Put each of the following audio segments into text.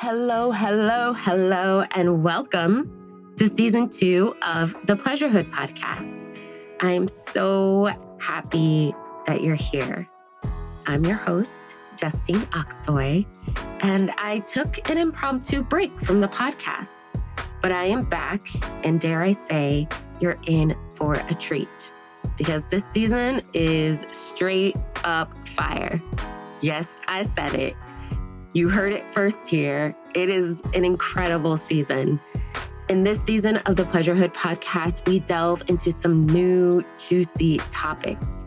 Hello, and welcome to season 2 of the Pleasurehood Podcast. I'm so happy that you're here. I'm your host, Justine Oxoy, and I took an impromptu break from the podcast, but I am back, and dare I say, you're in for a treat because this season is straight up fire. Yes, I said it. You heard it first here. It is an incredible season. In this season of the Pleasurehood Podcast, we delve into some new, juicy topics.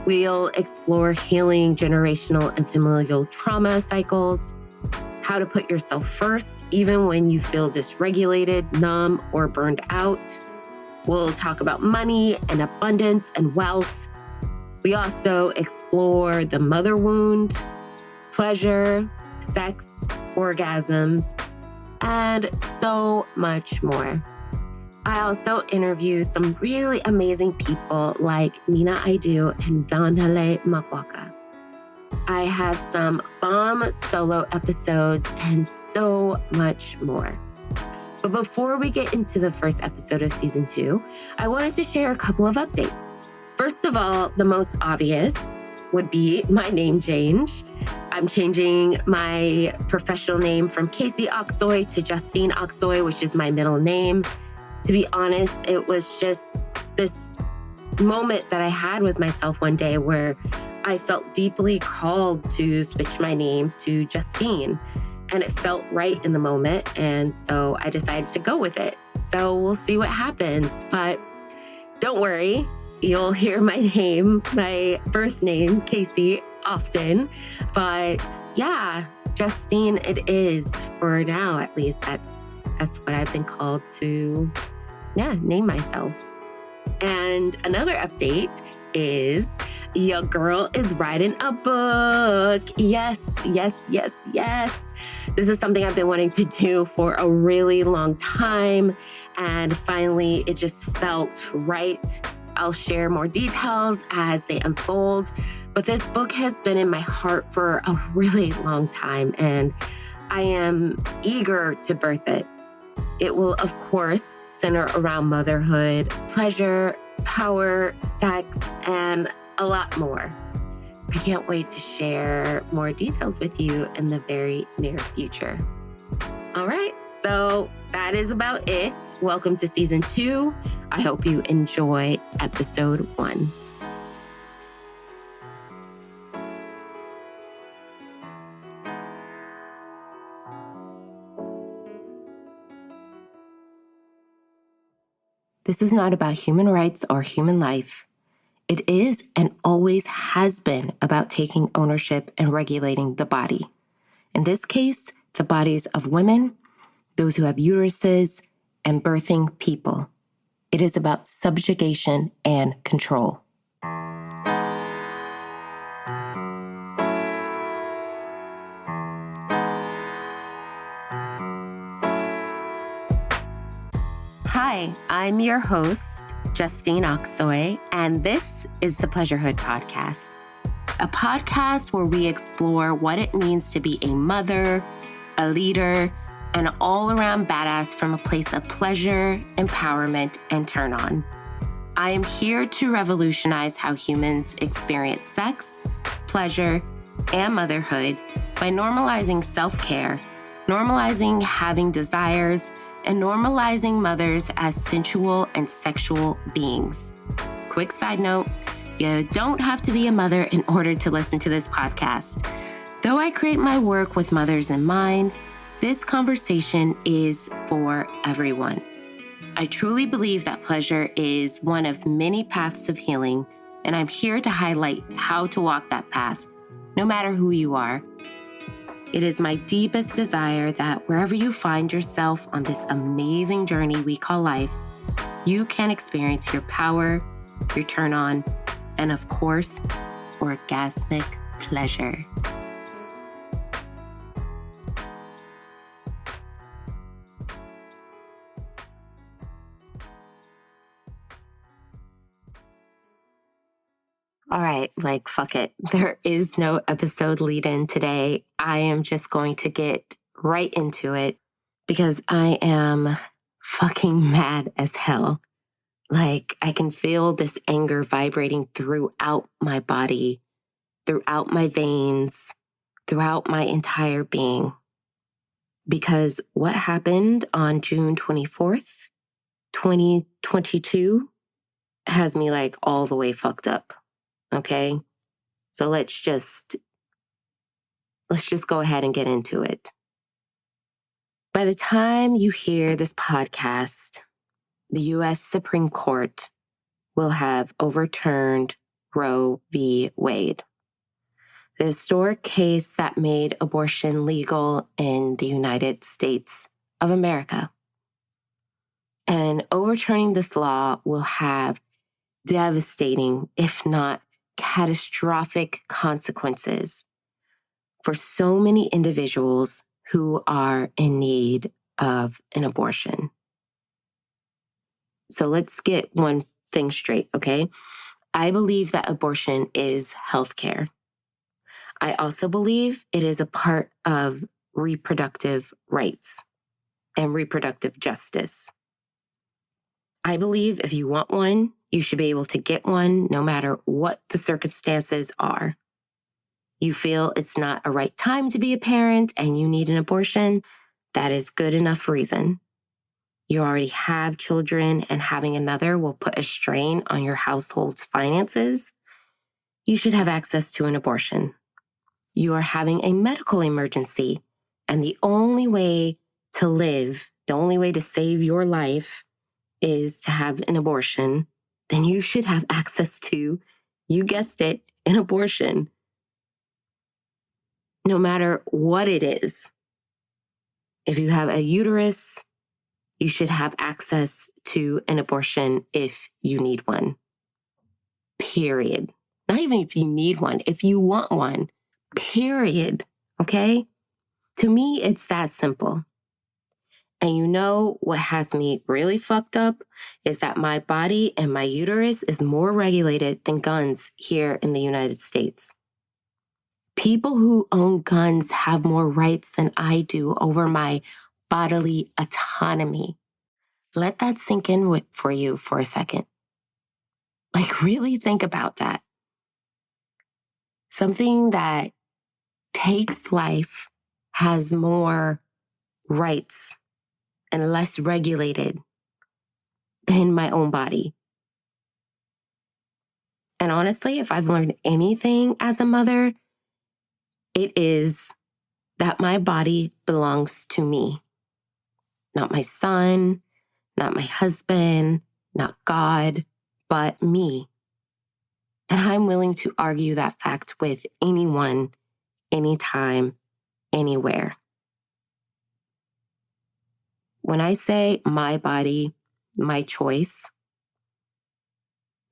We'll explore healing generational and familial trauma cycles, how to put yourself first, even when you feel dysregulated, numb, or burned out. We'll talk about money and abundance and wealth. We also explore the mother wound, pleasure, sex, orgasms, and so much more. I also interview some really amazing people like Nina Aidu and Danhale Makwaka. I have some bomb solo episodes and so much more. But before we get into the first episode of season 2, I wanted to share a couple of updates. First of all, the most obvious would be my name change. I'm changing my professional name from Casey Oxoy to Justine Oxoy, which is my middle name. To be honest, it was just this moment that I had with myself one day where I felt deeply called to switch my name to Justine. And it felt right in the moment. And so I decided to go with it. So we'll see what happens. But don't worry. You'll hear my name, my birth name, Casey, often. But yeah, Justine it is for now, at least. That's what I've been called to, name myself. And another update is your girl is writing a book. Yes. This is something I've been wanting to do for a really long time. And finally, it just felt right. I'll share more details as they unfold. But this book has been in my heart for a really long time, and I am eager to birth it. It will, of course, center around motherhood, pleasure, power, sex, and a lot more. I can't wait to share more details with you in the very near future. All right, so that is about it. Welcome to season 2. I hope you enjoy episode 1. This is not about human rights or human life. It is and always has been about taking ownership and regulating the body. In this case, the bodies of women, those who have uteruses, and birthing people. It is about subjugation and control. Hi, I'm your host, Justine Oxoy, and this is the Pleasurehood Podcast, a podcast where we explore what it means to be a mother, a leader, and all-around badass from a place of pleasure, empowerment, and turn on. I am here to revolutionize how humans experience sex, pleasure, and motherhood by normalizing self-care, normalizing having desires, and normalizing mothers as sensual and sexual beings. Quick side note, you don't have to be a mother in order to listen to this podcast. Though I create my work with mothers in mind, this conversation is for everyone. I truly believe that pleasure is one of many paths of healing, and I'm here to highlight how to walk that path, no matter who you are. It is my deepest desire that wherever you find yourself on this amazing journey we call life, you can experience your power, your turn on, and of course, orgasmic pleasure. All right, fuck it. There is no episode lead-in today. I am just going to get right into it because I am fucking mad as hell. Like, I can feel this anger vibrating throughout my body, throughout my veins, throughout my entire being. Because what happened on June 24th, 2022 has me like all the way fucked up. Okay? So let's just go ahead and get into it. By the time you hear this podcast, the U.S. Supreme Court will have overturned Roe v. Wade, the historic case that made abortion legal in the United States of America. And overturning this law will have devastating, if not catastrophic, consequences for so many individuals who are in need of an abortion. So let's get one thing straight, okay? I believe that abortion is healthcare. I also believe it is a part of reproductive rights and reproductive justice. I believe if you want one, you should be able to get one no matter what the circumstances are. You feel it's not a right time to be a parent and you need an abortion, that is good enough reason. You already have children and having another will put a strain on your household's finances. You should have access to an abortion. You are having a medical emergency and the only way to live, the only way to save your life is to have an abortion, then you should have access to, you guessed it, an abortion. No matter what it is. If you have a uterus, you should have access to an abortion if you need one. Period. Not even if you need one, if you want one. Period. Okay? To me, it's that simple. And you know what has me really fucked up is that my body and my uterus is more regulated than guns here in the United States. People who own guns have more rights than I do over my bodily autonomy. Let that sink in for you for a second. Like, really think about that. Something that takes life has more rights and less regulated than my own body. And honestly, if I've learned anything as a mother, it is that my body belongs to me, not my son, not my husband, not God, but me. And I'm willing to argue that fact with anyone, anytime, anywhere. When I say my body, my choice,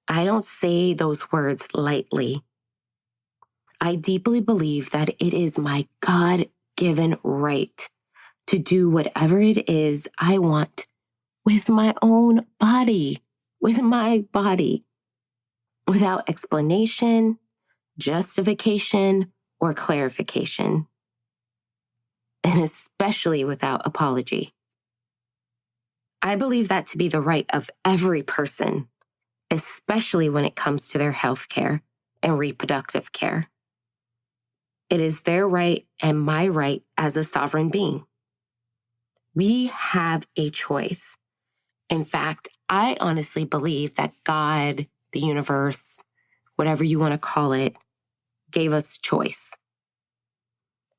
I don't say those words lightly. I deeply believe that it is my God-given right to do whatever it is I want with my own body, without explanation, justification, or clarification, and especially without apology. I believe that to be the right of every person, especially when it comes to their health care and reproductive care. It is their right and my right as a sovereign being. We have a choice. In fact, I honestly believe that God, the universe, whatever you want to call it, gave us choice.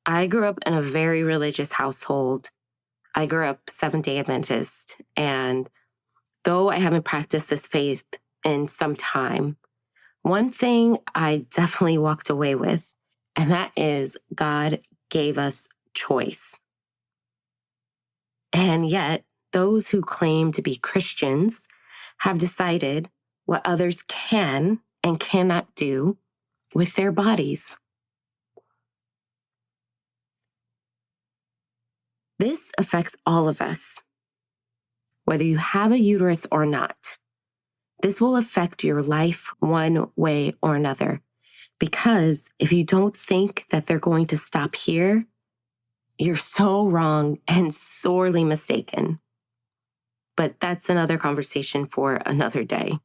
I grew up in a very religious household. I grew up Seventh-day Adventist, and though I haven't practiced this faith in some time, one thing I definitely walked away with, and that is God gave us choice. And yet, those who claim to be Christians have decided what others can and cannot do with their bodies. This affects all of us, whether you have a uterus or not. This will affect your life one way or another, because if you don't think that they're going to stop here, You're so wrong and sorely mistaken. But that's another conversation for another day.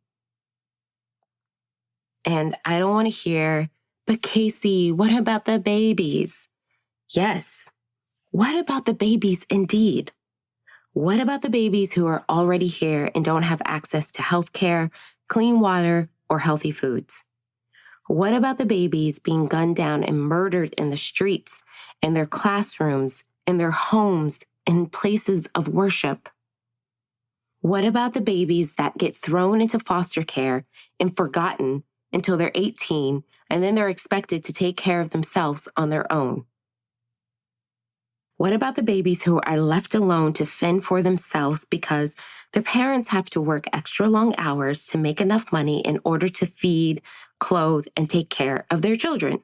And I don't want to hear, but Casey, what about the babies? Yes. What about the babies indeed? What about the babies who are already here and don't have access to healthcare, clean water, or healthy foods? What about the babies being gunned down and murdered in the streets, in their classrooms, in their homes, in places of worship? What about the babies that get thrown into foster care and forgotten until they're 18, and then they're expected to take care of themselves on their own? What about the babies who are left alone to fend for themselves because their parents have to work extra long hours to make enough money in order to feed, clothe, and take care of their children?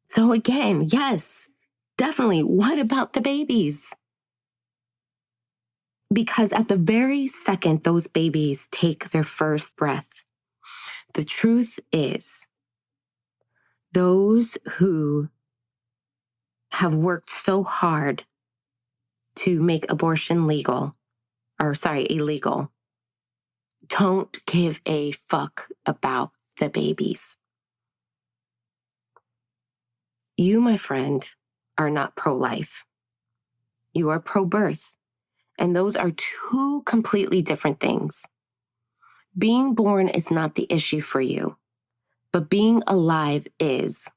So again, yes, definitely, what about the babies? Because at the very second those babies take their first breath, the truth is those who have worked so hard to make abortion illegal, don't give a fuck about the babies. You, my friend, are not pro-life. You are pro-birth. And those are two completely different things. Being born is not the issue for you, but being alive is.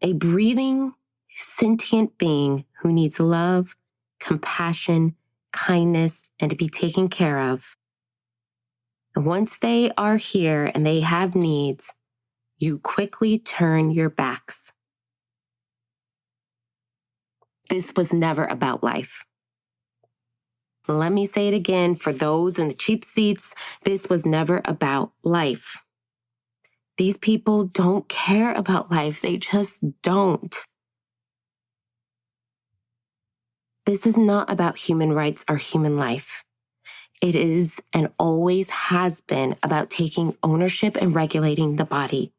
A breathing, sentient being who needs love, compassion, kindness, and to be taken care of. And once they are here and they have needs, you quickly turn your backs. This was never about life. Let me say it again for those in the cheap seats. This was never about life. These people don't care about life. They just don't. This is not about human rights or human life. It is and always has been about taking ownership and regulating the body.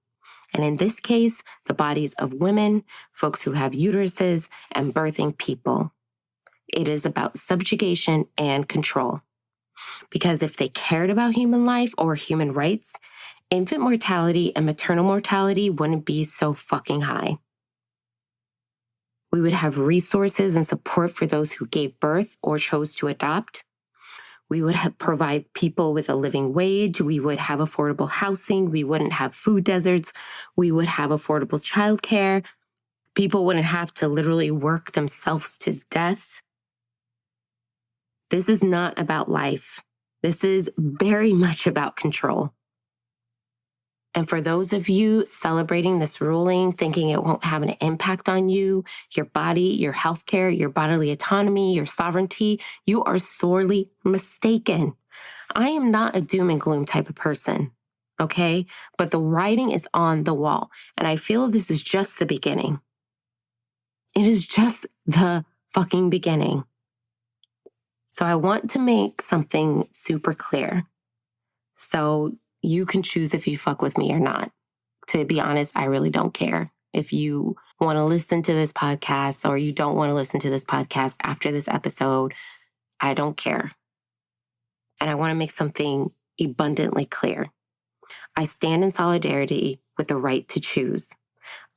And in this case, the bodies of women, folks who have uteruses, and birthing people. It is about subjugation and control. Because if they cared about human life or human rights, infant mortality and maternal mortality wouldn't be so fucking high. We would have resources and support for those who gave birth or chose to adopt. We would provide people with a living wage. We would have affordable housing. We wouldn't have food deserts. We would have affordable childcare. People wouldn't have to literally work themselves to death. This is not about life. This is very much about control. And for those of you celebrating this ruling, thinking it won't have an impact on you, your body, your healthcare, your bodily autonomy, your sovereignty, you are sorely mistaken. I am not a doom and gloom type of person, okay? But the writing is on the wall, and I feel this is just the beginning. It is just the fucking beginning. So I want to make something super clear. So you can choose if you fuck with me or not. To be honest, I really don't care. If you want to listen to this podcast or you don't want to listen to this podcast after this episode, I don't care. And I want to make something abundantly clear. I stand in solidarity with the right to choose.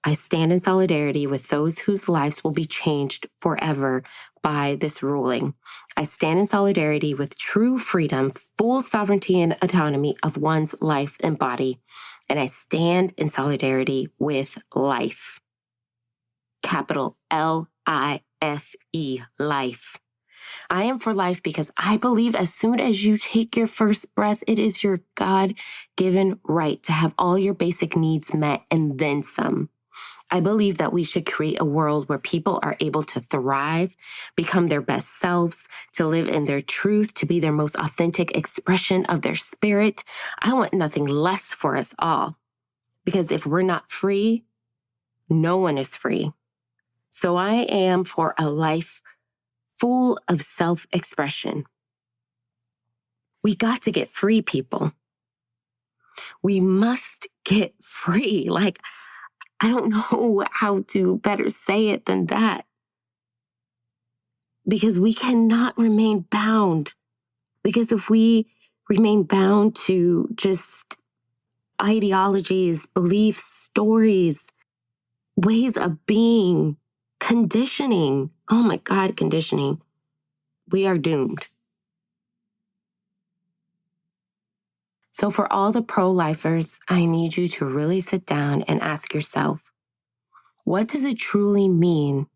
I stand in solidarity with those whose lives will be changed forever by this ruling. I stand in solidarity with true freedom, full sovereignty and autonomy of one's life and body. And I stand in solidarity with life. Capital L-I-F-E, life. I am for life because I believe as soon as you take your first breath, it is your God-given right to have all your basic needs met and then some. I believe that we should create a world where people are able to thrive, become their best selves, to live in their truth, to be their most authentic expression of their spirit. I want nothing less for us all. Because if we're not free, no one is free. So I am for a life full of self-expression. We got to get free, people. We must get free. I don't know how to better say it than that. Because we cannot remain bound. Because if we remain bound to just ideologies, beliefs, stories, ways of being, conditioning, oh my God, conditioning, we are doomed. So for all the pro-lifers, I need you to really sit down and ask yourself, what does it truly mean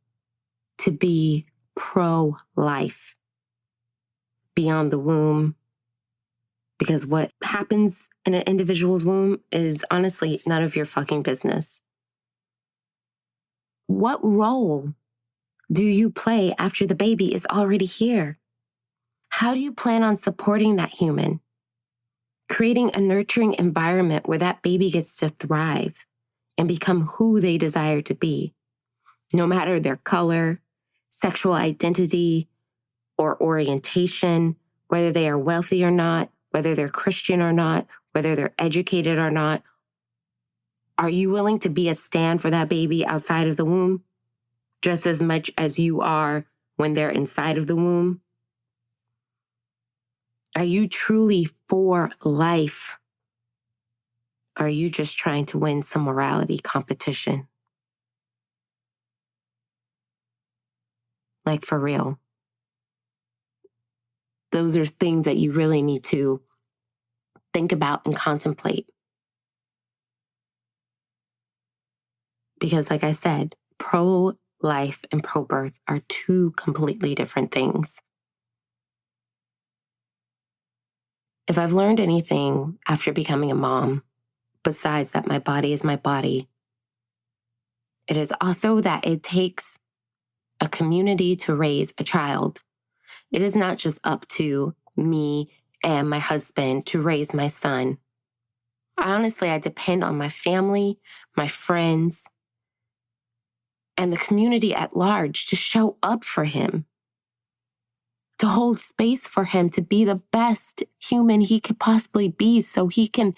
to be pro-life beyond the womb? Because what happens in an individual's womb is honestly none of your fucking business. What role do you play after the baby is already here? How do you plan on supporting that human? Creating a nurturing environment where that baby gets to thrive and become who they desire to be, no matter their color, sexual identity, or orientation, whether they are wealthy or not, whether they're Christian or not, whether they're educated or not. Are you willing to be a stand for that baby outside of the womb just as much as you are when they're inside of the womb? Are you truly for life? Are you just trying to win some morality competition? Like, for real. Those are things that you really need to think about and contemplate. Because like I said, pro-life and pro-birth are two completely different things. If I've learned anything after becoming a mom, besides that my body is my body, it is also that it takes a community to raise a child. It is not just up to me and my husband to raise my son. Honestly, I depend on my family, my friends, and the community at large to show up for him, to hold space for him to be the best human he could possibly be so he can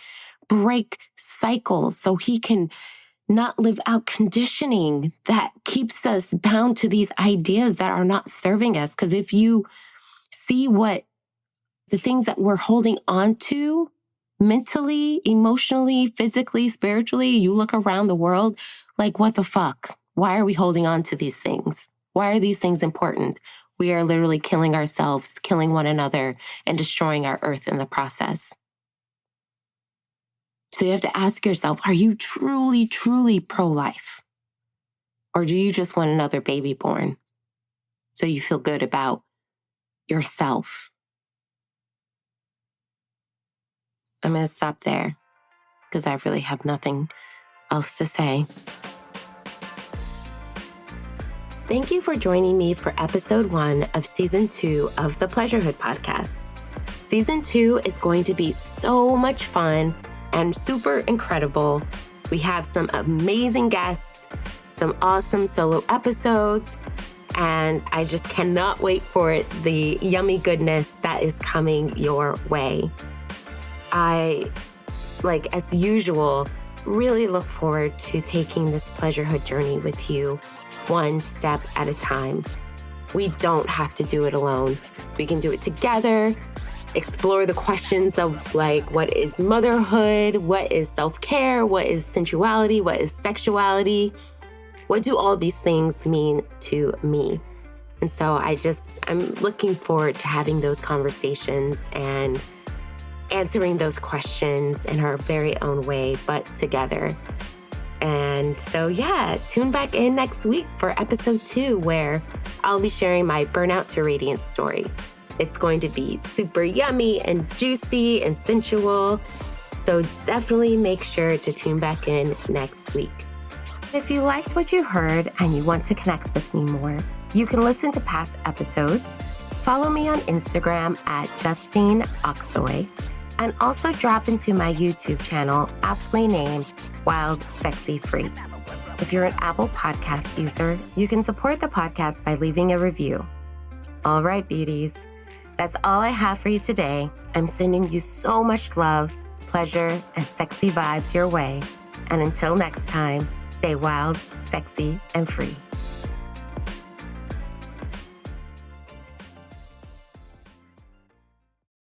break cycles, so he can not live out conditioning that keeps us bound to these ideas that are not serving us. Because if you see what the things that we're holding on to mentally, emotionally, physically, spiritually, you look around the world, like, what the fuck? Why are we holding on to these things? Why are these things important? We are literally killing ourselves, killing one another, and destroying our earth in the process. So you have to ask yourself, are you truly, truly pro-life? Or do you just want another baby born so you feel good about yourself? I'm going to stop there because I really have nothing else to say. Thank you for joining me for episode 1 of season 2 of the Pleasurehood Podcast. Season 2 is going to be so much fun and super incredible. We have some amazing guests, some awesome solo episodes, and I just cannot wait for the yummy goodness that is coming your way. I, like as usual, really look forward to taking this Pleasurehood journey with you one step at a time. We don't have to do it alone. We can do it together, explore the questions of like, what is motherhood? What is self-care? What is sensuality? What is sexuality? What do all these things mean to me? And so I'm looking forward to having those conversations and answering those questions in our very own way, but together. And so, yeah, tune back in next week for episode 2, where I'll be sharing my burnout to radiance story. It's going to be super yummy and juicy and sensual. So definitely make sure to tune back in next week. If you liked what you heard and you want to connect with me more, you can listen to past episodes, follow me on Instagram at Justine Oxoy, and also drop into my YouTube channel, aptly named Wild Sexy Free. If you're an Apple Podcast user, you can support the podcast by leaving a review. All right, beauties, that's all I have for you today. I'm sending you so much love, pleasure, and sexy vibes your way. And until next time, Stay wild, sexy, and free.